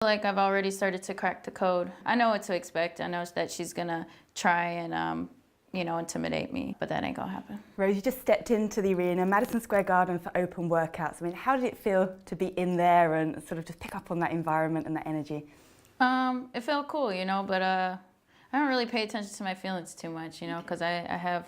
Like I've already started to crack the code. I know what to expect. I know that she's gonna try and, intimidate me, but that ain't gonna happen. Rose, you just stepped into the arena, Madison Square Garden for open workouts. I mean, how did it feel to be in there and sort of just pick up on that environment and that energy? It felt cool, but I don't really pay attention to my feelings too much, because I have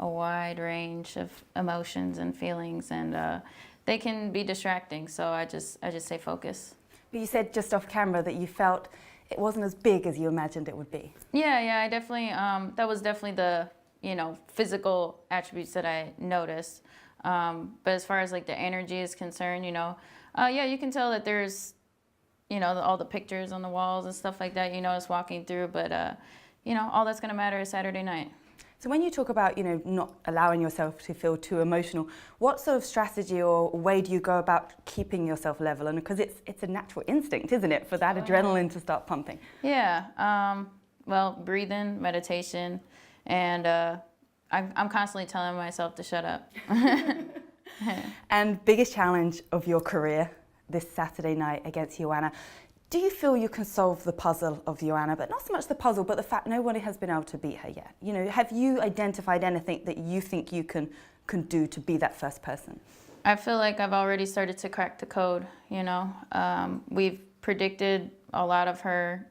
a wide range of emotions and feelings, and they can be distracting. So I just stay focused. But you said just off camera that you felt it wasn't as big as you imagined it would be. Yeah, I definitely, that was definitely the, physical attributes that I noticed. But as far as like the energy is concerned, yeah, you can tell that there's, all the pictures on the walls and stuff like that, it's walking through, but, all that's gonna matter is Saturday night. So when you talk about, not allowing yourself to feel too emotional, what sort of strategy or way do you go about keeping yourself level? And because it's a natural instinct, isn't it, for that adrenaline to start pumping? Yeah, well, breathing, meditation, and I'm constantly telling myself to shut up. And biggest challenge of your career this Saturday night against Joanna. Do you feel you can solve the puzzle of Joanna, but not so much the puzzle, but the fact nobody has been able to beat her yet? Have you identified anything that you think you can do to be that first person? I feel like I've already started to crack the code, We've predicted a lot of her,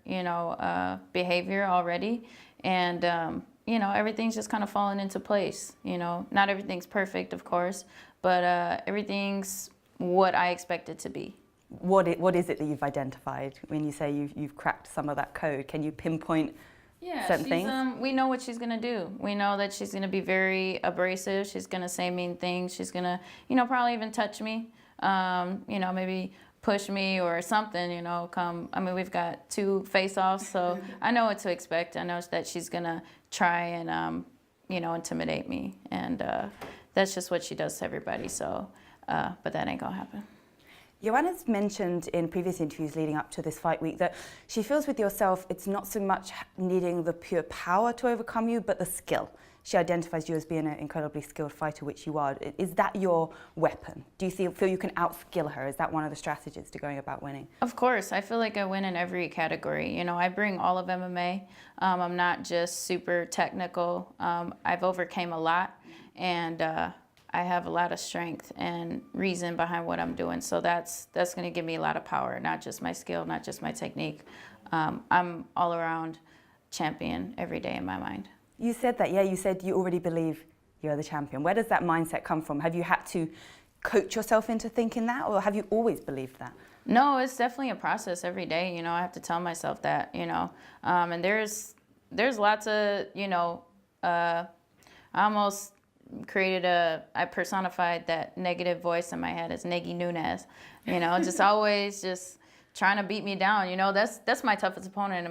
behavior already, and, everything's just kind of fallen into place, Not everything's perfect, of course, but everything's what I expect it to be. What is it that you've identified when you say you've cracked some of that code? Can you pinpoint certain things? We know what she's going to do. We know that she's going to be very abrasive. She's going to say mean things. She's going to, probably even touch me, maybe push me or something, we've got 2 face-offs, so I know what to expect. I know that she's going to try and, intimidate me. And that's just what she does to everybody. So, but that ain't going to happen. Joanna's mentioned in previous interviews leading up to this fight week that she feels with yourself it's not so much needing the pure power to overcome you, but the skill. She identifies you as being an incredibly skilled fighter, which you are. Is that your weapon? Do you feel you can outskill her? Is that one of the strategies to going about winning? Of course. I feel like I win in every category. I bring all of MMA. I'm not just super technical. I've overcame a lot, and I have a lot of strength and reason behind what I'm doing. So that's going to give me a lot of power, not just my skill, not just my technique. I'm all around champion every day in my mind. You said that, yeah, you said you already believe you're the champion. Where does that mindset come from? Have you had to coach yourself into thinking that, or have you always believed that? No, it's definitely a process every day. I have to tell myself that, and there's lots of, I almost I personified that negative voice in my head as Neggy Nunes, just always just trying to beat me down. That's my toughest opponent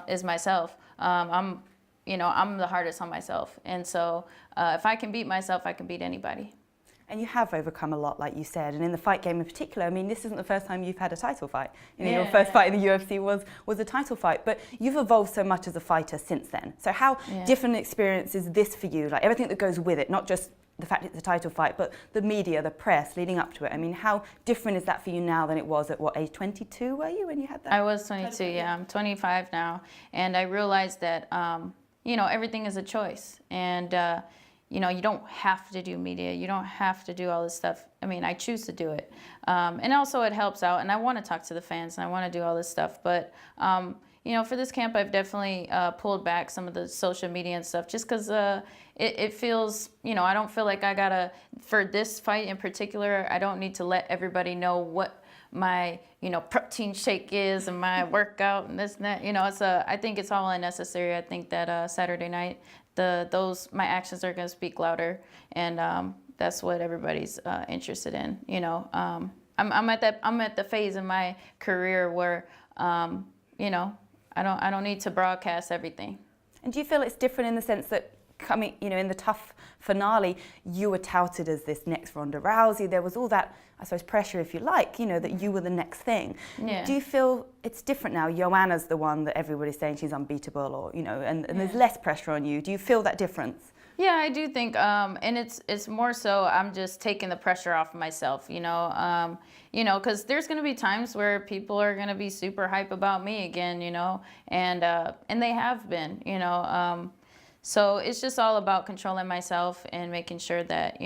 is myself. I'm the hardest on myself. And so if I can beat myself, I can beat anybody. And you have overcome a lot, like you said. And in the fight game in particular, this isn't the first time you've had a title fight. Your first fight in the UFC was a title fight. But you've evolved so much as a fighter since then. So how different an experience is this for you? Like everything that goes with it, not just the fact it's a title fight, but the media, the press leading up to it. How different is that for you now than it was at what age, 22 were you when you had that? I was 22, yeah. I'm 25 now. And I realized that, everything is a choice. And, you don't have to do media. You don't have to do all this stuff. I choose to do it. And also it helps out. And I want to talk to the fans and I want to do all this stuff. But, for this camp, I've definitely pulled back some of the social media and stuff just because it feels, I don't feel like I got to, for this fight in particular, I don't need to let everybody know what my, protein shake is and my workout and this and that. I think it's all unnecessary. I think that Saturday night, my actions are going to speak louder, and that's what everybody's interested in. I'm at the phase in my career where I don't need to broadcast everything. And do you feel it's different in the sense that coming, in the tough finale, you were touted as this next Ronda Rousey. There was all that, I suppose, pressure, if you like, that you were the next thing. Yeah. Do you feel it's different now? Joanna's the one that everybody's saying she's unbeatable, or, and there's less pressure on you. Do you feel that difference? Yeah, I do think, and it's more so I'm just taking the pressure off myself, because there's gonna be times where people are gonna be super hype about me again, and they have been, so it's just all about controlling myself and making sure that,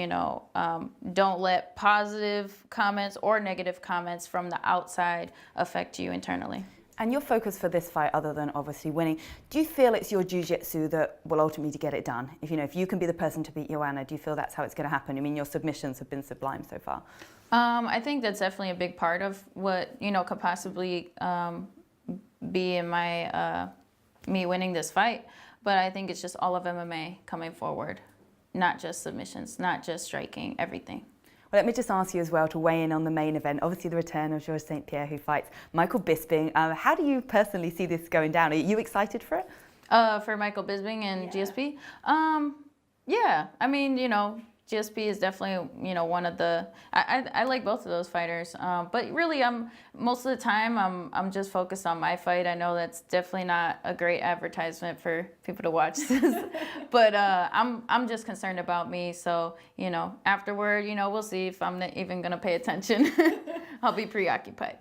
don't let positive comments or negative comments from the outside affect you internally. And your focus for this fight, other than obviously winning, do you feel it's your jiu-jitsu that will ultimately get it done? If you can be the person to beat Joanna, do you feel that's how it's going to happen? I mean, your submissions have been sublime so far. I think that's definitely a big part of what, could possibly be in my me winning this fight. But I think it's just all of MMA coming forward, not just submissions, not just striking, everything. Well, let me just ask you as well to weigh in on the main event, obviously the return of Georges St-Pierre, who fights Michael Bisping. How do you personally see this going down? Are you excited for it? For Michael Bisping and GSP? Yeah, I mean, GSP is definitely, one of the, I like both of those fighters. But really, most of the time, I'm just focused on my fight. I know that's definitely not a great advertisement for people to watch this, but I'm just concerned about me. So, afterward, we'll see if I'm not even gonna pay attention. I'll be preoccupied.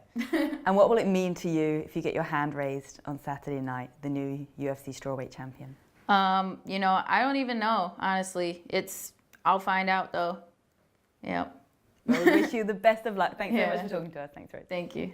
And what will it mean to you if you get your hand raised on Saturday night, the new UFC strawweight champion? I don't even know, honestly. I'll find out though. Yep. Well, we wish you the best of luck. Thanks so Yeah. much for talking to us. Thanks, Rose. Thank you.